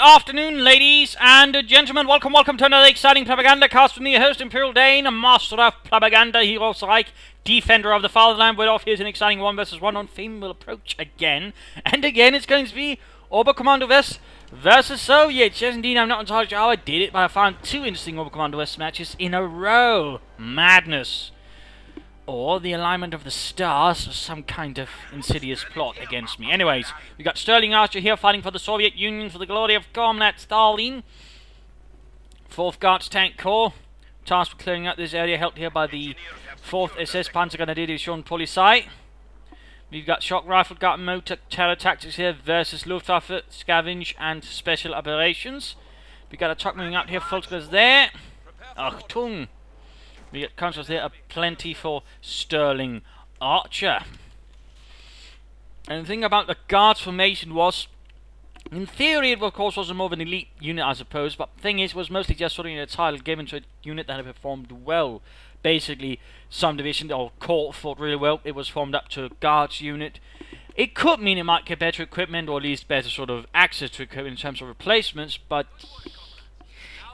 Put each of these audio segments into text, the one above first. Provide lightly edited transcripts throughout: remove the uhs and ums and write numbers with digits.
afternoon, ladies and gentlemen. Welcome to another exciting Propagandacast with me, your host, Imperial Dane, a master of propaganda, Heroes Reich, defender of the fatherland. We're off. Here's an exciting 1v1 on Fame will approach again. And again, it's going to be Oberkommando West versus Soviets. Yes, indeed, I'm not entirely sure how I did it, but I found two interesting Oberkommando West matches in a row. Madness. Or the alignment of the stars, or some kind of insidious plot against me. Anyways, we got Sterling Archer here fighting for the Soviet Union for the glory of Comrade Stalin. 4th Guards Tank Corps, tasked with clearing out this area, helped here by the 4th SS Panzergrenadier Division Polizei. We've got Shock Rifle Guard Motor Terror Tactics here versus Luftwaffe, Scavenge and Special Operations. We got a truck moving up here, Volksgrenadiers there. Achtung! We get contrast there, plenty for Sterling Archer. And the thing about the Guards formation was, in theory it of course was more of an elite unit I suppose, but the thing is, it was mostly just sort of a title given to a unit that had performed well. Basically, some division or corps fought really well, it was formed up to a Guards unit. It could mean it might get better equipment, or at least better sort of access to equipment in terms of replacements, but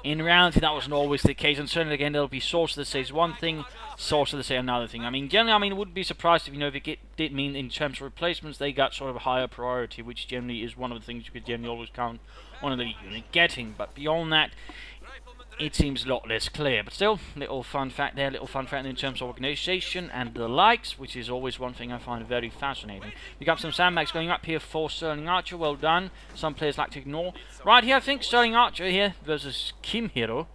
in reality, that wasn't always the case, and certainly again there'll be sources that says one thing, sources that say another thing. I mean, generally, I wouldn't be surprised if if it did mean in terms of replacements they got sort of a higher priority, which generally is one of the things you could generally always count on an elite unit getting. But beyond that, it seems a lot less clear. But still, little fun fact there, little fun fact in terms of organisation and the likes, which is always one thing I find very fascinating. We got some sandbags going up here for Sterling Archer, well done. Some players like to ignore. Right here, I think Sterling Archer here versus Kim Hero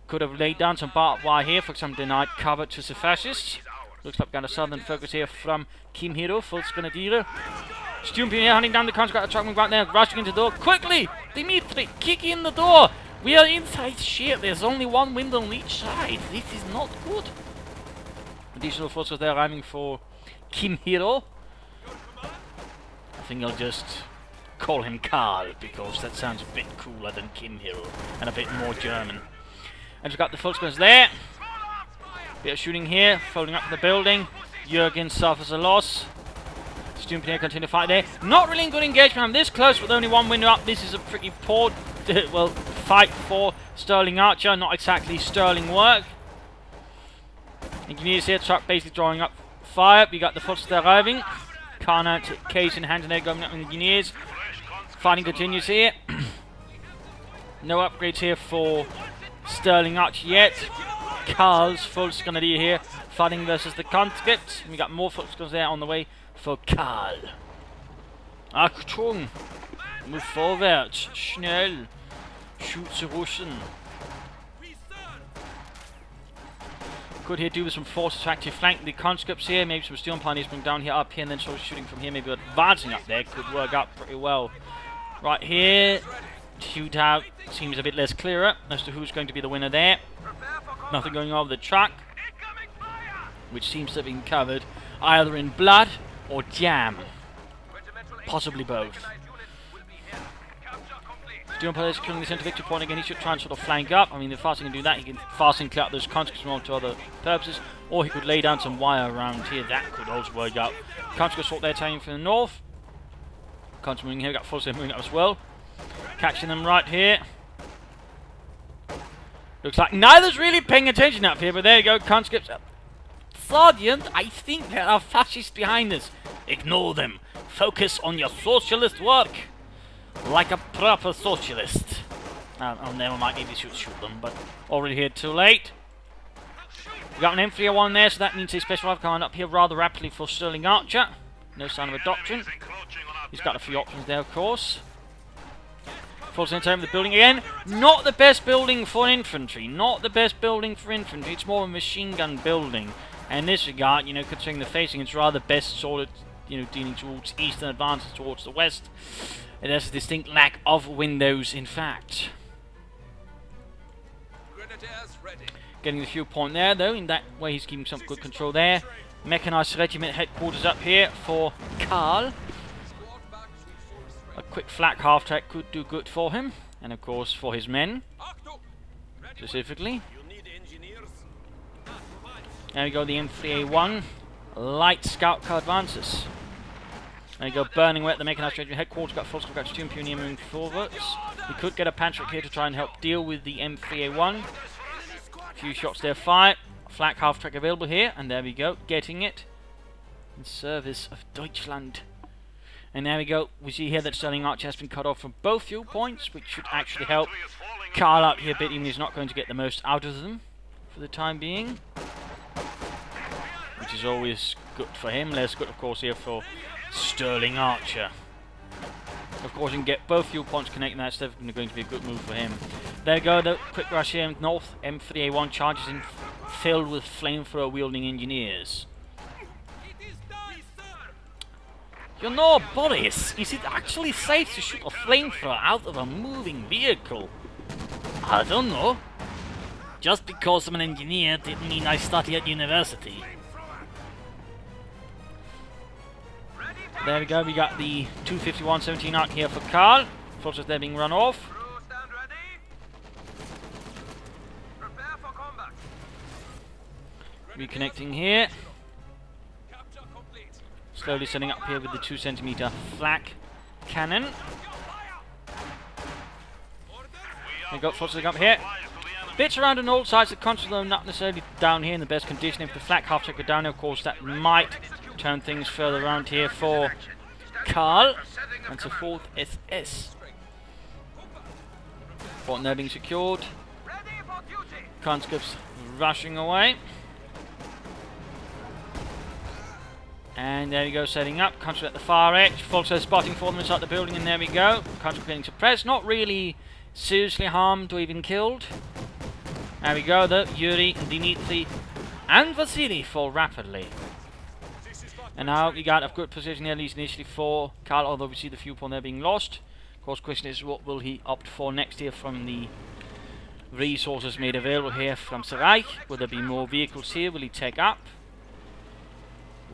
could have laid down some barbed wire here for some denied cover to the fascists. Looks like we got a southern focus here from Kim Hero, Volksgrenadier. Student here hunting down the contract, a truck right there, rushing into the door. Quickly! Dimitri, kick in the door! We are inside shit, there's only one window on each side. This is not good. Additional forces there arriving for Kim Hero. I think I'll just call him Karl, because that sounds a bit cooler than Kim Hero, and a bit more German. And we've got the Volksgrenadiers there. Bit of shooting here, folding up the building. Jürgen suffers a loss. Student here continue to fight there. Not really in good engagement. I'm this close with only one window up. This is a pretty poor fight for Sterling Archer. Not exactly sterling work. Engineers here, truck basically drawing up fire. We got the forces arriving. Carnot case in hand and they're going up with engineers. Fighting continues here. No upgrades here for Sterling Archer yet. Karl's Volksgrenadier here fighting versus the conscripts. We got more Volksgrenadiers there on the way for Karl. Achtung! Move vorwärts! Schnell! Shoot the Russen! Could here do with some forces to actually flank the conscripts here. Maybe some steel pioneers bring down here, up here, and then sort of shooting from here. Maybe advancing up there could work out pretty well. Right here, shootout seems a bit less clearer as to who's going to be the winner there. Nothing going on with the truck, which seems to have been covered either in blood or jam. Possibly both. Steel players killing the center victory point again. He should try and sort of flank up. I mean, the faster he can do that, he can faster clear out those conscripts on to other purposes. Or he could lay down some wire around here. That could also work out. Conscripts sort their taking from the north. Conscripts moving here. Got forces moving up as well. Catching them right here. Looks like neither's really paying attention up here, but there you go. Conscripts up. Sergeant, I think there are fascists behind us. Ignore them. Focus on your socialist work. Like a proper socialist. Oh, never mind, maybe you should shoot them, but already here too late. We got an M301 there, so that means a special rifle coming up here rather rapidly for Sterling Archer. No sign of a doctrine. He's got a few options there, of course. Falls into the building again. Not the best building for infantry. Not the best building for infantry. It's more a machine gun building. And in this regard, considering the facing, it's rather best sort of, dealing towards east and advances towards the west. And there's a distinct lack of windows, in fact. Getting the fuel point there, though. In that way, he's keeping some good control there. Mechanized regiment headquarters up here for Karl. A quick flak half-track could do good for him. And, of course, for his men. Specifically. There we go, the M3A1. Light scout car advances. There you go, burning wet, the mechanized regiment headquarters, got full scout student pioneer moving forwards. We could get a Panzer here to try and help deal with the M3A1. A few shots there fired. Flak half-track available here, and there we go, getting it in service of Deutschland. And there we go, we see here that Sterling Archer has been cut off from both fuel points, which should actually help Karl out here a bit, even if he's not going to get the most out of them for the time being. Which is always good for him, less good of course here for Sterling Archer. Of course, you can get both fuel points connected, and that's definitely going to be a good move for him. There you go, the quick rush here north, M3A1 charges in, filled with flamethrower wielding engineers. You know, Boris, is it actually safe to shoot a flamethrower out of a moving vehicle? I don't know. Just because I'm an engineer didn't mean I study at university. There we go, we got the 251-17 arc here for Karl. Forces they're being run off. Reconnecting here. Slowly setting up here with the 2 cm flak cannon. There you go, forcing up here. Bits around on all sides, the console though not necessarily down here in the best condition. If the flak half-track are down here, of course, that might turn things further around here for Karl. And so 4th SS. Bottom there being secured. Conscripts rushing away. And there we go, setting up. Conscript at the far edge. Volks spotting for them inside the building, and there we go. Conscript getting suppressed. Not really seriously harmed or even killed. There we go, though. Yuri, Dimitri, and Vasily fall rapidly. And now we got a good position here, at least initially for Karl, although we see the fuel point there being lost. Of course, the question is, what will he opt for next here from the resources made available here from Sarai? Will there be more vehicles here? Will he take up?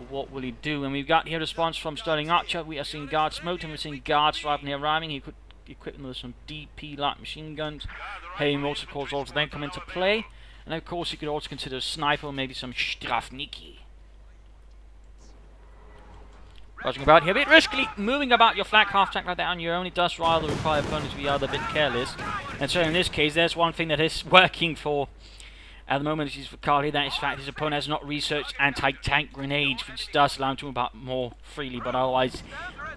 What will he do? And we've got here a response from Sterling Archer. We are seeing guards smoked, and we're seeing guards arriving here arriving. He could equip them with some DP light machine guns. Heavy mortar calls also then come into play. And of course you could also consider a sniper or maybe some Strafniki. Rushing about here a bit riskily, moving about your flak half-track like that on your own. It does rather require opponents to be either a bit careless. And so in this case, there's one thing that is working for at the moment, which is for Karl, that is the fact his opponent has not researched anti-tank grenades, which does allow him to move about more freely, but otherwise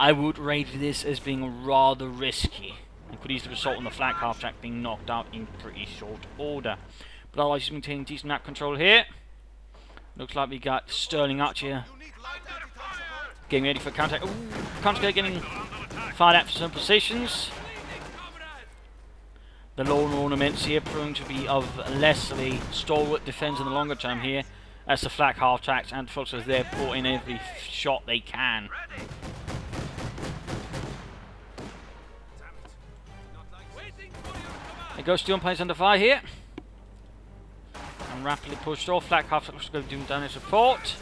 I would rate this as being rather risky. It could easily result in the flak half-track being knocked out in pretty short order. But otherwise he's maintaining decent map control here. Looks like we got Sterling Archer getting ready for contact. Ooh, contact getting fired at for some positions. The lone ornaments here proving to be of less of a stalwart defense in the longer term here, as the flak half-tracks and Foxers there pour in every shot they can. There goes Steel Planes under fire here. And rapidly pushed off. Flak half-tracks going to do down their support.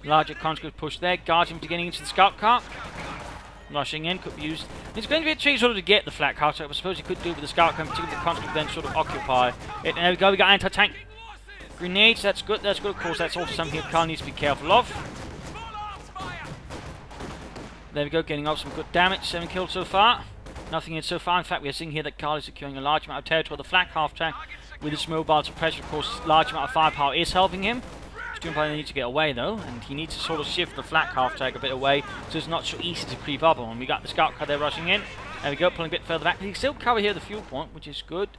Larger conscript push there. Guards him to getting into the scout car. Rushing in, could be used. It's going to be a tricky sort of to get the flak half-track, but I suppose you could do it with the scout car, particularly the conscript then sort of occupy it. And there we go, we got anti-tank grenades, that's good, of course, that's also something that Karl needs to be careful of. There we go, getting off some good damage, 7 kills so far. Nothing in so far, in fact we are seeing here that Karl is securing a large amount of territory. The flak half-track with its mobile suppressor, of course, large amount of firepower is helping him. Probably needs to get away though, and he needs to sort of shift the flak half-track a bit away so it's not so easy to creep up on. We got the scout car there rushing in. There we go, pulling a bit further back. He can still cover here the fuel point, which is good.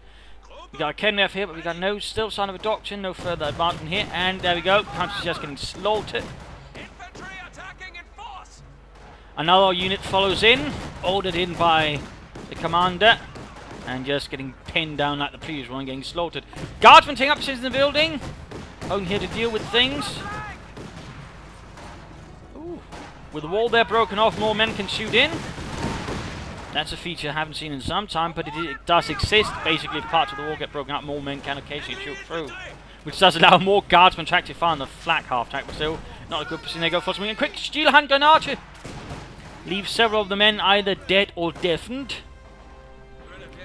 We got a Kenref here, but we got no still sign of a doctrine, no further advancement here. And there we go, Country's just getting slaughtered. Another unit follows in, ordered in by the commander, and just getting pinned down like the previous one, getting slaughtered. Guardsmen taking up positions in the building. Home here to deal with things. Ooh. With the wall there broken off, more men can shoot in. That's a feature I haven't seen in some time, but it does exist. Basically, if parts of the wall get broken up, more men can occasionally shoot through. Which does allow more guardsmen to actually fire on the flak half-track, but still not a good position. They go for something. A quick steel handgun archer. Leave several of the men either dead or deafened.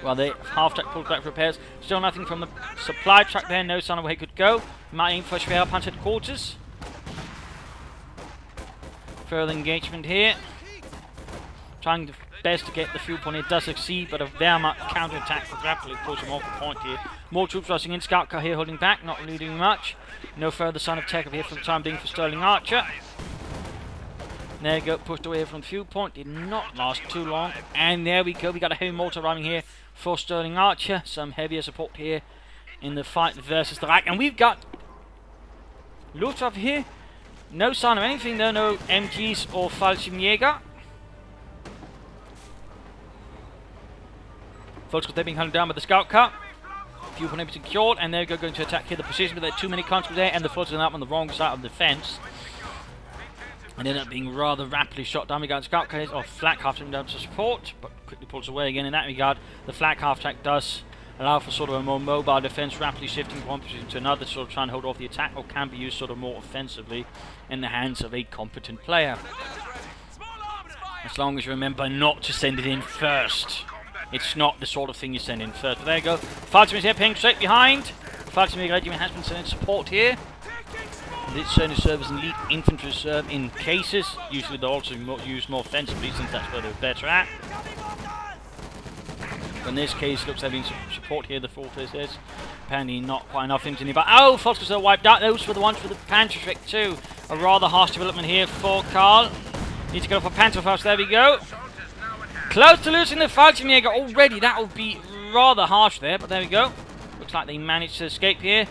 Well, the half-track pulled back for repairs. Still nothing from the supply truck there. No sign of where he could go. Might aim for Schwer Punch headquarters. Further engagement here. Trying to best to get the fuel point. It does succeed, but a Wehrmacht counter-attack will rapidly push him off the point here. More troops rushing in. Scout car here holding back, not really doing much. No further sign of tech up here for the time being for Sterling Archer. There you go, pushed away from the fuel point. Did not last too long. And there we go. We got a heavy mortar arriving here for Sterling Archer. Some heavier support here in the fight versus the Reich. And we've got Luftwaffe here. No sign of anything though, no MGs or Fallschirmjäger. Folks, they're being hunted down by the scout car. Fuel point secured, and they're going to attack here the position, but there are too many conscripts there, and the floats are up on the wrong side of the fence. And end up being rather rapidly shot down. We got scout cars or flak half track down to support, but quickly pulls away again. In that regard, the flak half track does allow for sort of a more mobile defense, rapidly shifting from one position to another, sort of trying to hold off the attack, or can be used sort of more offensively in the hands of a competent player. As long as you remember not to send it in first. It's not the sort of thing you send in first. But there you go. Fallschirmjäger here paying straight behind. Fallschirmjäger regiment has been sending support here. And this certainly serves as an elite infantry reserve in cases. Usually they're also used more offensively since that's where they're better at. But in this case, looks like there's been support here. The 4th is apparently not quite enough infantry. But oh, Foxes are wiped out. Those were the ones for the Panzerschreck too. A rather harsh development here for Karl. Need to go for Panzerfaust. There we go. Close to losing the Fallschirmjäger already. That would be rather harsh there, but there we go. Looks like they managed to escape here.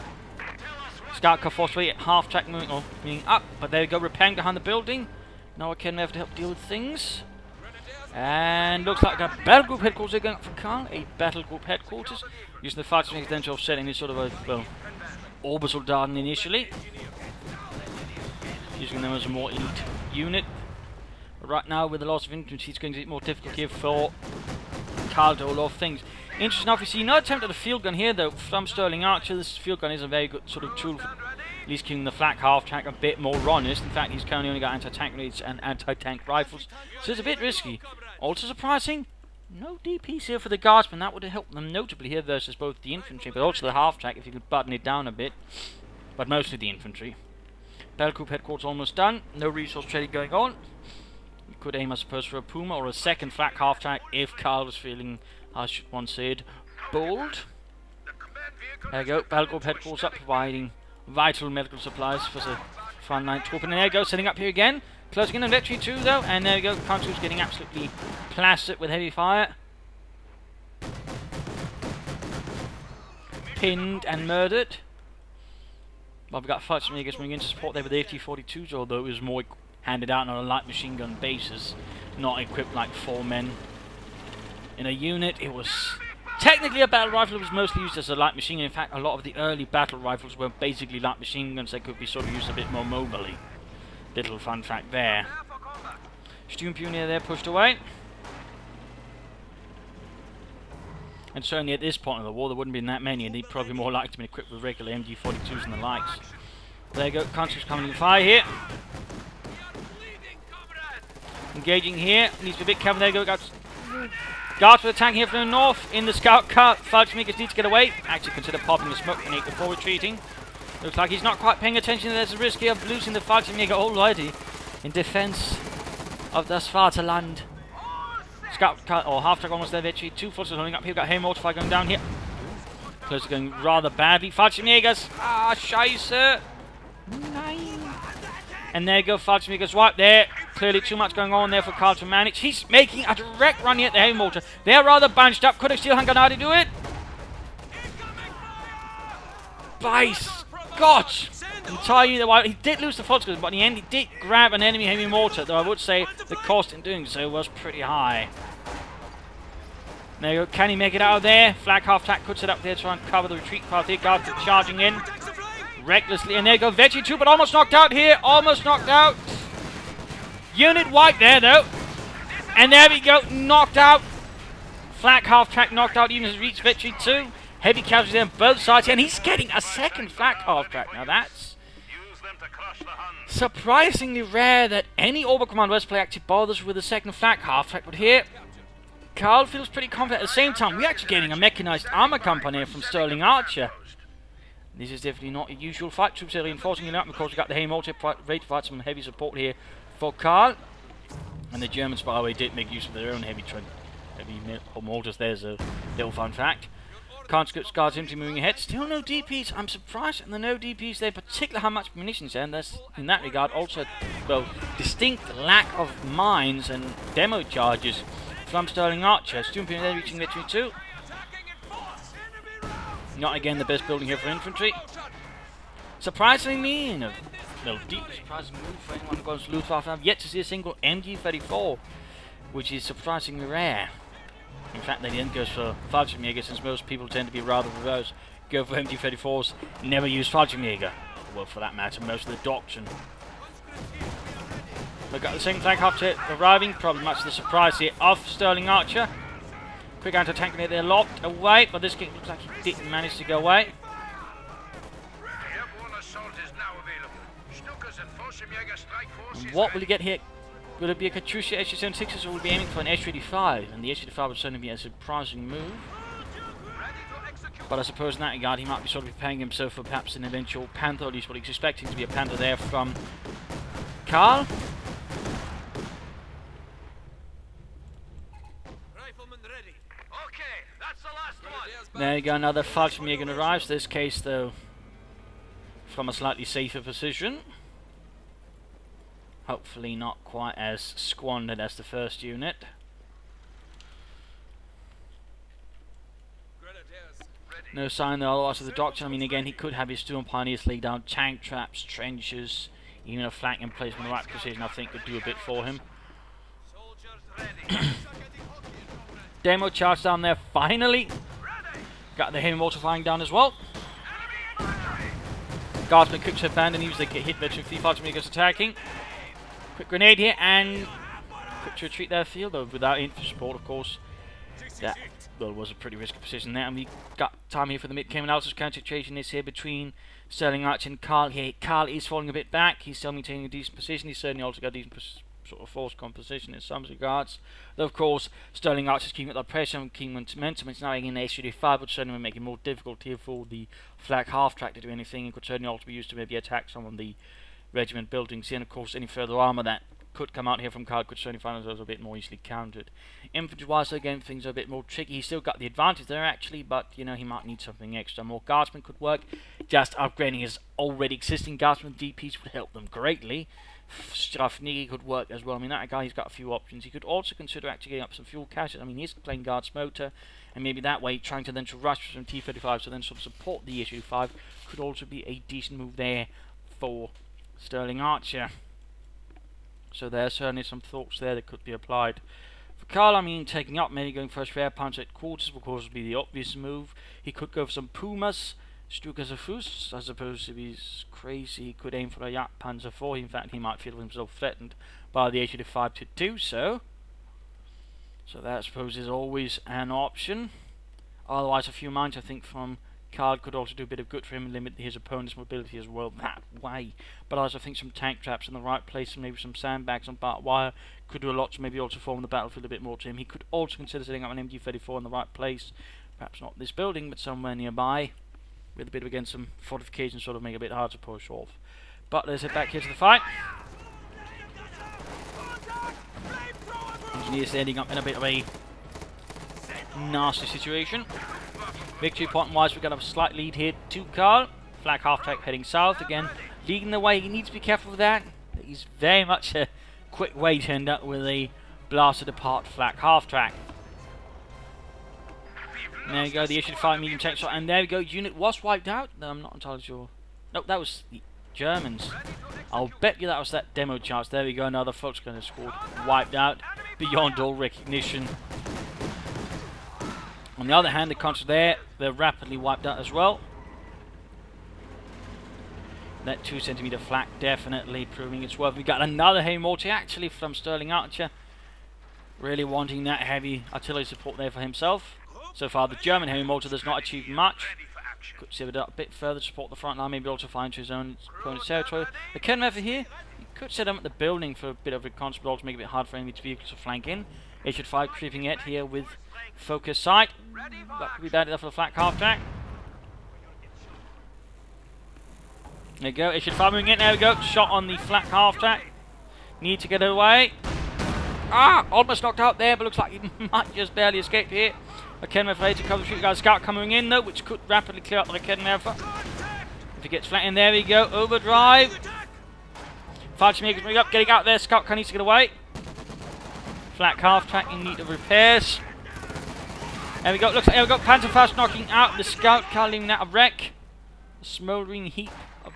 Scout car forcefully at half track moving up, but there we go, repairing behind the building. Now I can have to help deal with things. And looks like a battle group headquarters are going up for Karl. A battle group headquarters. Using the Fallschirmjäger then to offsetting this sort of a, well, Obersoldaten initially. Using them as a more elite unit. But right now, with the loss of infantry, it's going to be more difficult here for Karl to hold off things. Interesting enough, we see no attempt at a field gun here, though, from Sterling Archer. This field gun is a very good sort of tool for at least keeping the flak half-track a bit more honest. In fact, he's currently only got anti-tank grenades and anti-tank rifles, so it's a bit risky. Also surprising, no DPs here for the guardsmen. That would have helped them notably here versus both the infantry, but also the half-track if you could button it down a bit. But mostly the infantry. Battle group headquarters almost done. No resource trading going on. You could aim, I suppose, for a Puma or a second flak half-track if Karl was feeling, I should once said, bold. There you go, battle group headquarters up, providing vital medical supplies for the frontline troop. And there you go, setting up here again. Closing in on victory too, though. And there you go, Country's getting absolutely plastered with heavy fire. Pinned and murdered. Well, we've got Fallschirmjägers coming in to support there with AT-42s, although it was more handed out on a light machine gun basis, not equipped like 4 men in a unit. It was technically a battle rifle. It was mostly used as a light machine gun. In fact, a lot of the early battle rifles were basically light machine guns that could be sort of used a bit more mobily. Little fun fact there. Sturmpioneer there pushed away. And certainly at this point of the war, there wouldn't have been that many, and they'd probably more likely to be equipped with regular MG42s and the likes. There you go, Country's coming in fire here. Engaging here, needs to be a bit careful. There you go, guards for attacking here from the north in the scout car. Fallschirmjägers need to get away. Actually consider popping the smoke grenade before retreating. Looks like he's not quite paying attention. There's a risk here of losing the Fallschirmjäger already in defense of das Vaterland. Scout car, or half track almost there, victory. 2 forces holding up here. We've got Hail Mortify going down here. Close to going rather badly. Fallschirmjägers. Ah, scheiße. Nein. And there you go, Fallschirmjägers right there. Clearly too much going on there for Karl to manage. He's making a direct run here at the Hail Mortar. They're rather bunched up. Could have still Hanganadi do it? By Scott! I'm telling you that he did lose the Fallschirmjägers, but in the end he did grab an enemy heavy mortar, though I would say the cost in doing so was pretty high. There you go. Can he make it out of there? Flag half-tack could set up there to try and cover the retreat path here. Guards charging in recklessly. And there you go. Veggie too, but almost knocked out here. Almost knocked out. Unit white there, though. And there we go. Knocked out. Flag half-track knocked out even as he reached victory too. Heavy casualties there on both sides. And he's getting a second flag half-track. Now that's surprisingly rare that any Oberkommand West player actually bothers with a second flag half-track. But here, Karl feels pretty confident. At the same time, we're actually getting a mechanized armor company from Sterling Archer. This is definitely not a usual fight. Troops are reinforcing it up. Of course, we've got the Hail Mortar ready to provide some heavy support here for Karl. And the Germans, by the way, did make use of their own heavy mortars. There's a little fun fact. Conscripts guards empty moving ahead. Still no DPs. I'm surprised at the no DPs there, particularly how much munitions there. And there's, in that regard, also, well, distinct lack of mines and demo charges from Sterling Archer. Student there reaching victory too. Not again the best building here for infantry. Surprisingly, in a little deep surprising move for anyone who goes to Luftwaffe, I've yet to see a single MG-34, which is surprisingly rare. In fact, they didn't go for Fallschirmjäger, since most people tend to be rather reverse. Go for MG-34s, never use Fallschirmjäger. Well, for that matter, most of the doctrine. We've got the second flag after arriving, probably much to the surprise here of Sterling Archer. Quick anti-tank grenade there, locked away, but this game looks like he didn't manage to go away. And what will he get here? Will it be a Katyusha SU-76s, or will he be aiming for an SU-85? And the SU-85 would certainly be a surprising move. But I suppose in that regard he might be sort of preparing himself for perhaps an eventual Panther, or at least what he's expecting to be a Panther there from Karl. There you go, another Fallschirmjäger arrives, this case though from a slightly safer position. Hopefully not quite as squandered as the first unit. No sign though otherwise of the doctor. I mean, again, he could have his Storm Pioneers lay down tank traps, trenches, even a flanking placement in the right position I think could do a bit for him. Demo charge down there finally. Got the heavy mortar flying down as well. Guardsman quick to abandon, use they get hit veteran free Fallschirmjägers attacking. Quick grenade here and quick to retreat their field, though without infantry support, of course. That well, was a pretty risky position there, and we got time here for the mid-cam analysis. Current situation is here between Sterling Archer and Karl. Here, Karl is falling a bit back. He's still maintaining a decent position. He's certainly also got a decent sort of force composition in some regards. Though, of course, Sterling Archer's keeping up the pressure and keeping momentum. It's now in the SU-85, which certainly will make it more difficult here for the flak half-track to do anything. It could certainly also be used to maybe attack some of the regiment buildings here, and of course any further armour that could come out here from Karl could certainly find themselves a bit more easily countered. Infantry-wise, again, things are a bit more tricky. He's still got the advantage there, actually, but, you know, he might need something extra. More guardsmen could work. Just upgrading his already existing guardsmen DPs would help them greatly. Strafnigi could work as well. I mean, that guy, he's got a few options. He could also consider actually getting up some fuel caches. I mean, he's playing guards motor, and maybe that way, trying to then to rush some T-35 to then sort of support the SU-5 could also be a decent move there for Sterling Archer. So there's certainly some thoughts there that could be applied. For Karl, I mean, taking up, maybe going for a spare punch at quarters, of course, would be the obvious move. He could go for some Pumas, Stukas, I suppose if he's crazy, he could aim for a Yak Panzer IV. In fact, he might feel himself threatened by the SU-5 to do so. So that, I suppose, is always an option. Otherwise, a few mines, I think, from Karl could also do a bit of good for him and limit his opponent's mobility as well that way. But I also think some tank traps in the right place and maybe some sandbags on barbed wire could do a lot to maybe also form the battlefield a bit more to him. He could also consider setting up an MG-34 in the right place. Perhaps not this building, but somewhere nearby. With a bit of, again, some fortifications sort of make it a bit hard to push off. But let's head back here to the fight. Engineers ending up in a bit of a nasty situation. Victory point wise, we've got a slight lead here to Karl. Flag half track heading south again, leading the way. He needs to be careful with that. He's very much a quick way to end up with a blasted apart flag half track. And there you go, the SU-5 medium tank shot, and there we go. Unit was wiped out. No, I'm not entirely sure. No, that was the Germans. I'll bet you that was that demo charge. There we go, another Volksgunner squad wiped out beyond all recognition. On the other hand, the Contra there, they're rapidly wiped out as well. That 2 centimeter flak definitely proving its worth. We got another heavy mortar actually from Sterling Archer. Really wanting that heavy artillery support there for himself. So far, the German heavy mortar does not achieve much. Could save it up a bit further to support the front line, maybe also fly into his own opponent's territory. The Ken over here, he could set him at the building for a bit of reconnaissance, but also make it a bit hard for enemy vehicles to flank in. SU-5 creeping it here with focus sight. That could be bad enough for the flak half track. There you go, SU-5 moving in, there we go. Shot on the flak half track. Need to get away. Almost knocked out there, but looks like he might just barely escape here. Again, afraid to cover the shoot. Got a scout coming in though, which could rapidly clear up the Raketten Werfer. If he gets flattened, there we go. Overdrive. Fallschirmjäger's moving up, getting out there. Scout car needs to get away. Flak half track in need of repairs. There we go. Looks like there we go. Panzerfaust knocking out the scout car, leaving that a wreck. A smouldering heap of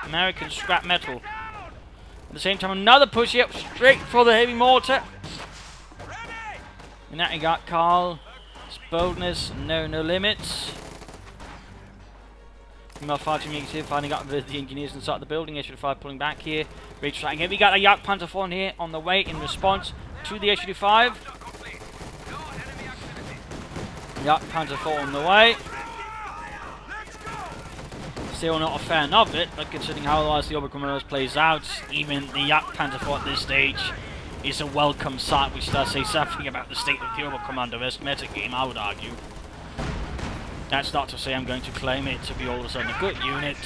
American scrap metal. At the same time, another push up straight for the heavy mortar. And that you got Karl. His boldness, no limits. Meanwhile, Fallschirmjägers here, finding out the engineers inside the building. SU-5 pulling back here. Reach tracking here. We got a Jagdpanzer IV here on the way in response to the SU-5. Jagdpanzer IV on the way. Still not a fan of it, but considering how otherwise the Oberkommandos plays out, even the Jagdpanzer IV at this stage is a welcome sight, which does say something about the state of the Oberkommando West metagame, I would argue. That's not to say I'm going to claim it to be all of a sudden a good unit,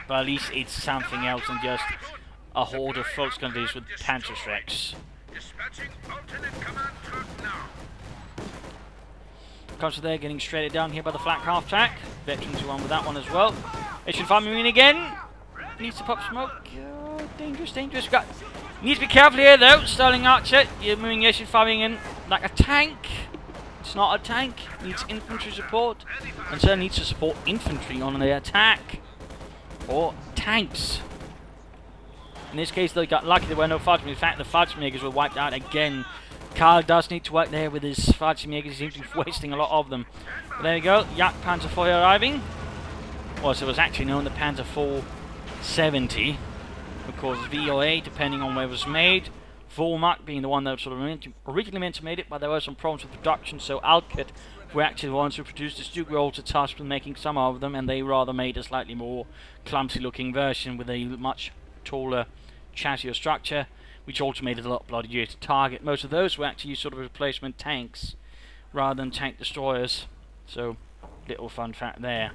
but at least it's something else than just a horde of Volkskonvois with Panzerschrecks. Comes to there, getting straighted down here by the flak half track. Veterans are on with that one as well. It should find me in again. Needs to pop smoke. Oh, dangerous. Need to be careful here though, Sterling Archer. You're moving your firing in like a tank. It's not a tank. It needs infantry support. And so needs to support infantry on the attack. Or tanks. In this case, they got lucky there were no Fallschirmjägers. In fact, the Fallschirmjägers were wiped out again. Karl does need to work there with his Fallschirmjägers. He seems to be wasting a lot of them. But there we go. Jagdpanzer IV arriving. Well, so it was actually known the Panzer 470. Of course, VOA, depending on where it was made. Volmark being the one that was sort of originally meant to make it, but there were some problems with production, so Alkit were actually the ones who produced this. Duke were also tasked with making some of them, and they rather made a slightly more clumsy-looking version with a much taller chassis or structure, which also made it a lot bloodier to target. Most of those were actually sort of replacement tanks rather than tank destroyers, so little fun fact there.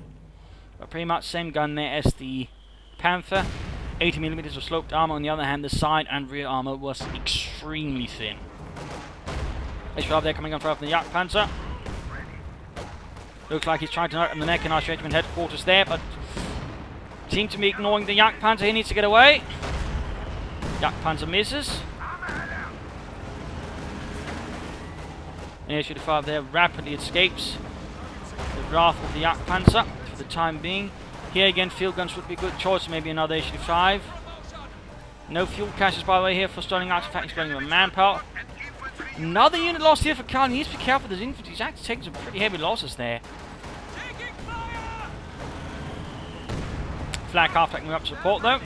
But pretty much same gun there as the Panther. 80mm of sloped armor. On the other hand, the side and rear armor was extremely thin. SU-5 there coming on from the Jagdpanzer. Looks like he's trying to knock him the neck in our regiment headquarters there, but seems to be ignoring the Jagdpanzer. He needs to get away. Jagdpanzer misses. And SU-5 there rapidly escapes the wrath of the Jagdpanzer for the time being. Here again, field guns would be a good choice, maybe another SU-5. No fuel caches, by the way, here for Sterling Artifacts going with manpower. Another unit lost here for Karl. He needs to be careful with his infantry. He's actually taking some pretty heavy losses there. Flak half taking up support though.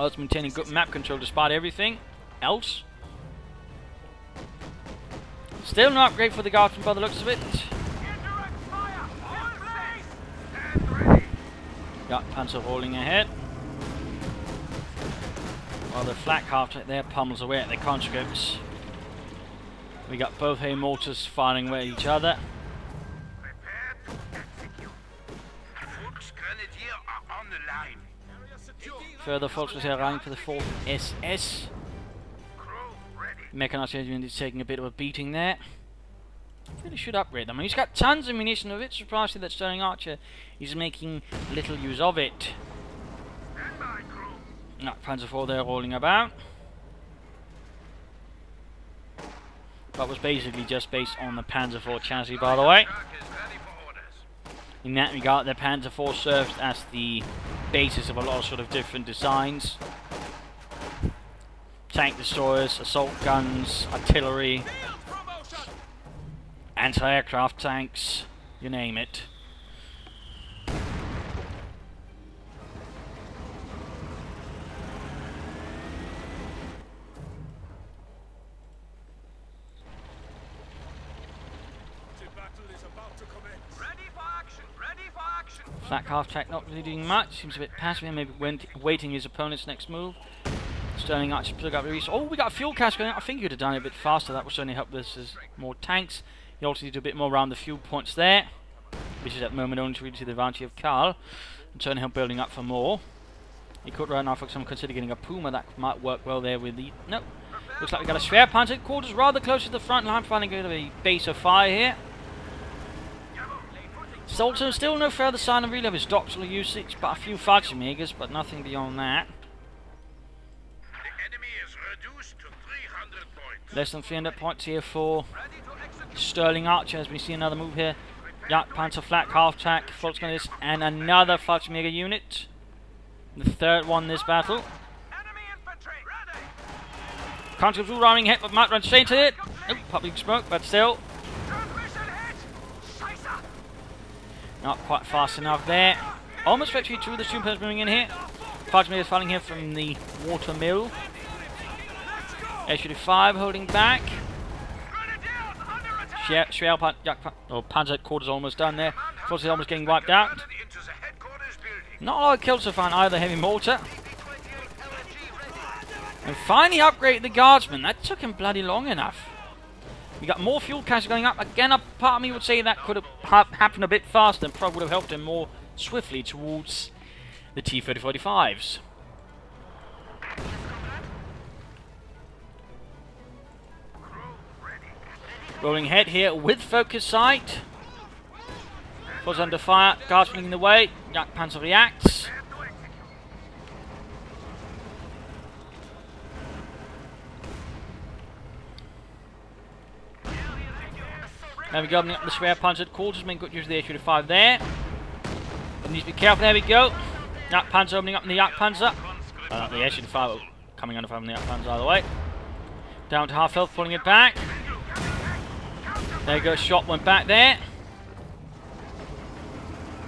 Also maintaining good map control despite everything else. Still not great for the Guardsmen by the looks of it. Got Panzer rolling ahead. While the flak half there pummels away at their conscripts. We got both heavy mortars firing away at each other. Further Volkskonvois arriving for the 4th SS. Mechanized regiment is taking a bit of a beating there. Really should upgrade them. I mean, he's got tons of munition. I'm a bit surprised that Sterling Archer is making little use of it. Not Panzer IV there rolling about. That was basically just based on the Panzer IV chassis, by the way. In that regard, the Panzer IV served as the basis of a lot of sort of different designs. Tank destroyers, assault guns, artillery, anti-aircraft tanks, you name it. Flak half-track not really doing much, seems a bit passive, maybe waiting his opponent's next move. Sterling Archer pick up the resource. Oh, we got a fuel cache going out. I think he would have done it a bit faster. That would certainly help us as more tanks. He also needs to do a bit more around the fuel points there, which is at the moment only really to the advantage of Karl, and certainly help building up for more. He could right now, for example, consider getting a Puma. That might work well there with the... No. Looks like we got a Schwerpanzer quarters rather close to the front line, finding a bit of a base of fire here. Sultan still no further sign of really of his doctoral usage, but a few Fallschirmjägers, but nothing beyond that. The enemy is reduced to 300 points. Less than 300 points here for Sterling Archer, as we see another move here. Jagdpanzer flak, half-track, Volksgunners, and another Fallschirmjäger unit. The third one this battle. Country blue running hit, but might run straight into it. Nope, public smoke, but still. Not quite fast enough there. Almost victory to the Supers moving in here. Fallschirmjäger is falling here from the water mill. H-35 holding back. Panzer quarters almost done there. Forces almost getting wiped out. Not a lot of kills to find either heavy mortar. And finally upgrade the guardsman. That took him bloody long enough. We got more fuel cache going up. Again, a part of me would say that could have happened a bit faster and probably would have helped him more swiftly towards the T-3045s. Rolling ahead here with focus sight. Was under fire. Guardsman in the way. Jagdpanzer reacts. There we go, opening up the Schwerpanzer quarters, making good use of the H-35 there. But needs to be careful, there we go. Jagdpanzer opening up in the Jagdpanzer. The H-35 coming under fire from the Jagdpanzer either way. Down to half health, pulling it back. There you go, shot went back there.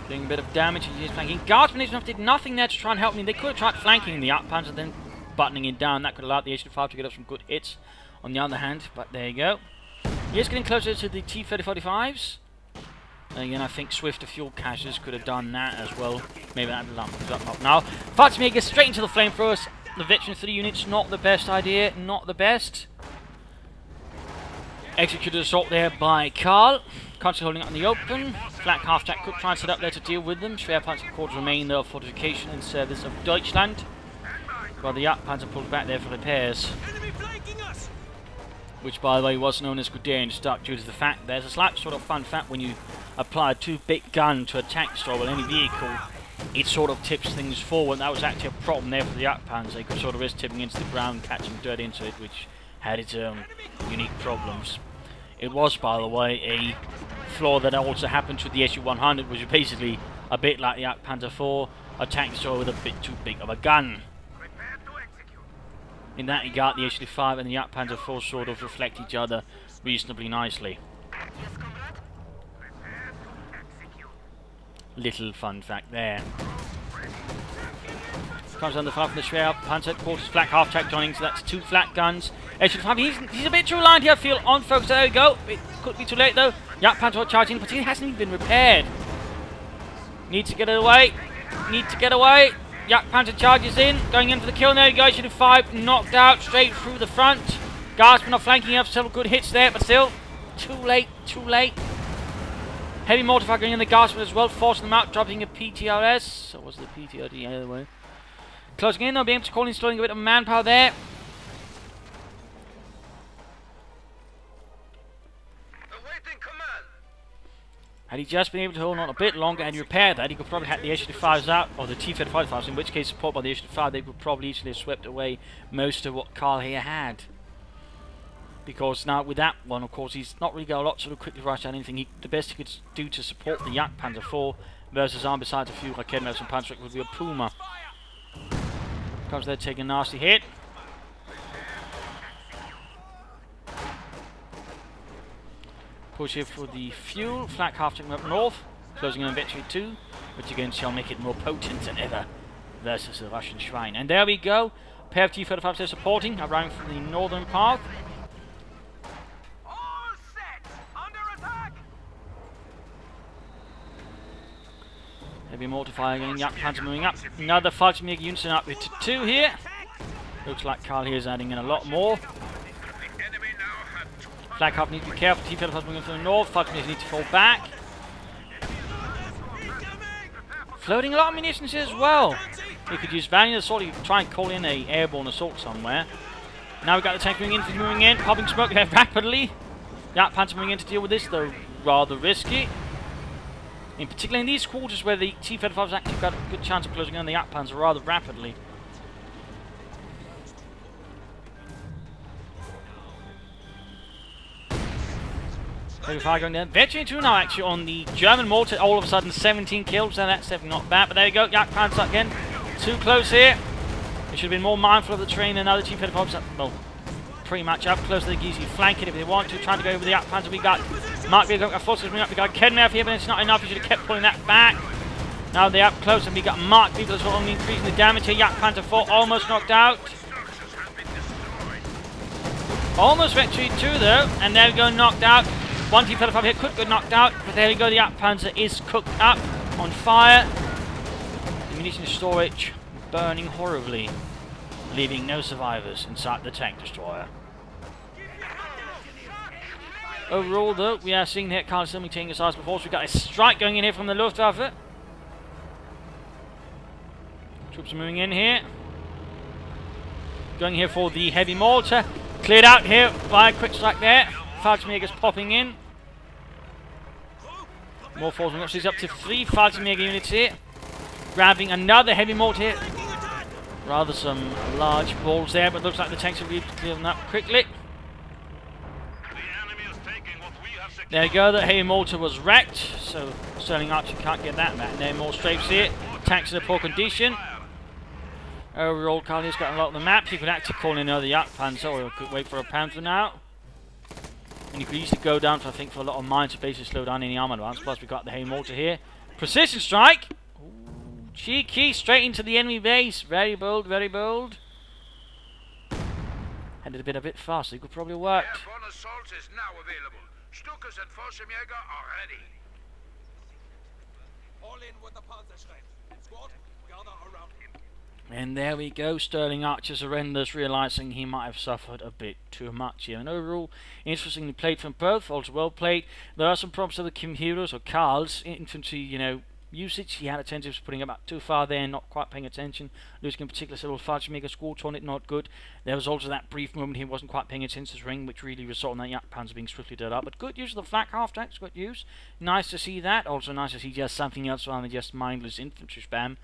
Doing a bit of damage, he's flanking. Guardsmen did nothing there to try and help me. They could have tried flanking the Jagdpanzer, then buttoning it down. That could have allowed the H-35 to get up some good hits on the other hand, but there you go. He is getting closer to the T-3045s. Again, I think swifter fuel caches could have done that as well. Maybe that lump is up now. Fallschirmjäger straight into the flamethrowers. The veteran 3 units, not the best idea, not the best. Executed assault there by Karl. Constantly holding up in the open. Flak half-track could try and set up there to deal with them. Schwerpanzer quarters remain their fortification in service of Deutschland. While the Jagdpanzer pulled back there for repairs. Which, by the way, was known as Guderian Stock due to the fact there's a slight sort of fun fact when you apply a too big gun to a tank struggle any vehicle, it sort of tips things forward. That was actually a problem there for the Jagdpanzer. It could sort of risk tipping into the ground, catching dirt into it, which had its own unique problems. It was, by the way, a flaw that also happened to the SU-100, which was basically a bit like the Jagdpanzer 4, a tank struggle with a bit too big of a gun. In that regard, the H-35 and the Jagdpanzer 4 sort of reflect each other reasonably nicely. Little fun fact there. Comes under fire from the Schwerpanzer quarters, flak half-track joining, so that's 2 flak guns. H-35, he's a bit too aligned here, I feel, on focus. There we go. It could be too late though. Jagdpanzer charging, but he hasn't even been repaired. Needs to get away. Need to get away. Jagdpanzer charges in, going in for the kill, and there you go, H-35 knocked out straight through the front. Guardsmen are flanking up, several good hits there, but still, too late, too late. Heavy mortar fire going in the Guardsmen as well, forcing them out, dropping a PTRS, or was it the PTRD either way. Closing in, they'll be able to call installing a bit of manpower there. Had he just been able to hold on a bit longer and repair that, he could probably have the H-35s out, or the T-35s, in which case, support by the H-35, they would probably easily have swept away most of what Karl here had. Because now, with that one, of course, he's not really got a lot to quickly rush out anything. The best he could do to support the Jagdpanzer 4 versus arm besides a few Raketenwerfers and Panzerwerk would be a Puma. Comes there, taking a nasty hit. Push here for the fuel, flak half-track up north, closing in on Victory 2, which again shall make it more potent than ever versus the Russian Shrine. And there we go, a pair of T-35s there supporting, arriving from the northern path. All set, under attack. Heavy mortar fire again, Jagdpanzer moving up, another Fallschirmjäger unit up to 2 here. Looks like Karl here is adding in a lot more. Flak half needs to be careful, T-35 moving from the north, Fallschirmjägers need to fall back. Floating a lot of munitions here as well. You could use Valiant Assault, you could try and call in a airborne assault somewhere. Now we've got the tank moving in, popping smoke here rapidly. Yak Panzer moving in to deal with this, though rather risky. In particular in these quarters where the T-35 has actually got a good chance of closing on the Yak Panzer rather rapidly. Heavy fire going there. Veteran 2 now actually on the German mortar. All of a sudden 17 kills, and that's definitely not bad. But there you go, Yak Panzer again. Too close here. They should have been more mindful of the terrain than other T-35s. Well, pretty much up close to the Gizi. Flank it if they want to. Trying to go over the Yak Panzer. We got Mark V going forces coming up. We got Kedmev here, but it's not enough. We should have kept pulling that back. Now they're up close, and we got Mark V as well, only increasing the damage here. Yak Panzer 4 almost knocked out. Almost victory 2 though, and there we go, knocked out. One T-35 here could get knocked out, but there we go, the Yak Panzer is cooked up, on fire. The munition storage burning horribly, leaving no survivors inside the tank destroyer. Overall though, we are seeing here Karl still maintaining his eyes before, so we've got a strike going in here from the Luftwaffe. Troops are moving in here. Going here for the heavy mortar. Cleared out here by a quick strike there. Fallschirmjäger's popping in. More forces moving up. So he's up to 3 Fallschirmjäger units here. Grabbing another heavy mortar here. Rather some large balls there, but looks like the tanks will be clearing up quickly. There you go, the heavy mortar was wrecked, so Sterling Archer can't get that back. And there are more strafes here. Tanks in a poor condition. Overall, Karl has got a lot of the map. He could actually call in another Yak Panzer, or he could wait for a Panther now. And you could easily go down for, I think, for a lot of mines to basically slow down any armor advance. Plus, we've got the heavy mortar here. Precision strike! Ooh, cheeky, straight into the enemy base. Very bold, very bold. Headed a bit fast, so it could probably work. Airborne assault is now available. Stukas and Fallschirmjäger are ready. All in with the Panzerschrein. Squad, gather around him. And there we go, Sterling Archer surrenders, realising he might have suffered a bit too much here. And overall, interestingly played from both, also well played. There are some problems with the Kim Heroes, or Karl's infantry, usage. He had a tendency of putting about too far there and not quite paying attention. Losing in particular several Fallschirmjäger squads on it, not good. There was also that brief moment he wasn't quite paying attention to the ring, which really resulted in that Yak Panzer being swiftly dead up. But good use of the flak half tanks, good use. Nice to see that. Also nice to see just something else rather than just mindless infantry spam.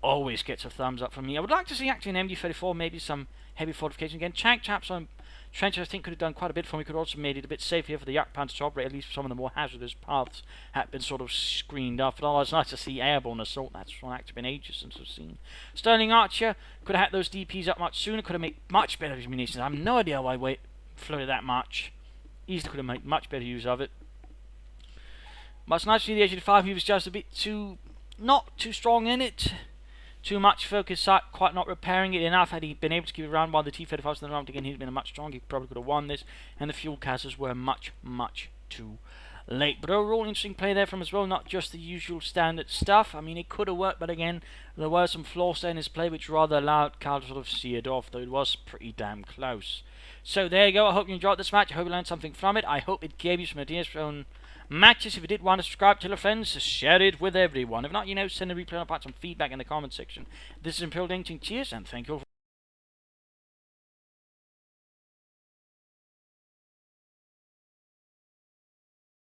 Always gets a thumbs up from me. I would like to see actually an MD-34, maybe some heavy fortification again. Tank chaps on trenches I think could have done quite a bit for me. Could also made it a bit safer here for the Yak Panzer to operate. At least some of the more hazardous paths had been sort of screened off. But otherwise, it's nice to see airborne assault. That's one actually been ages since we've seen. Sterling Archer could have had those DPs up much sooner. Could have made much better munitions. I have no idea why I floated that much. Easily could have made much better use of it. But it's nice to see the H-85. He was just a bit not too strong in it. Too much focus, quite not repairing it enough. Had he been able to keep it around while the T-35 was in the round again, he'd been much stronger. He probably could have won this. And the fuel casters were much too late. But overall, interesting play there from as well. Not just the usual standard stuff. I mean, it could have worked, but again, there were some flaws there in his play, which rather allowed Karl to sort of see it off, though it was pretty damn close. So there you go. I hope you enjoyed this match. I hope you learned something from it. I hope it gave you some ideas for your own matches. If you did want to subscribe, tell your friends, share it with everyone. If not, send a replay or some feedback in the comment section. This is Imperial Dating. Cheers, and thank you all for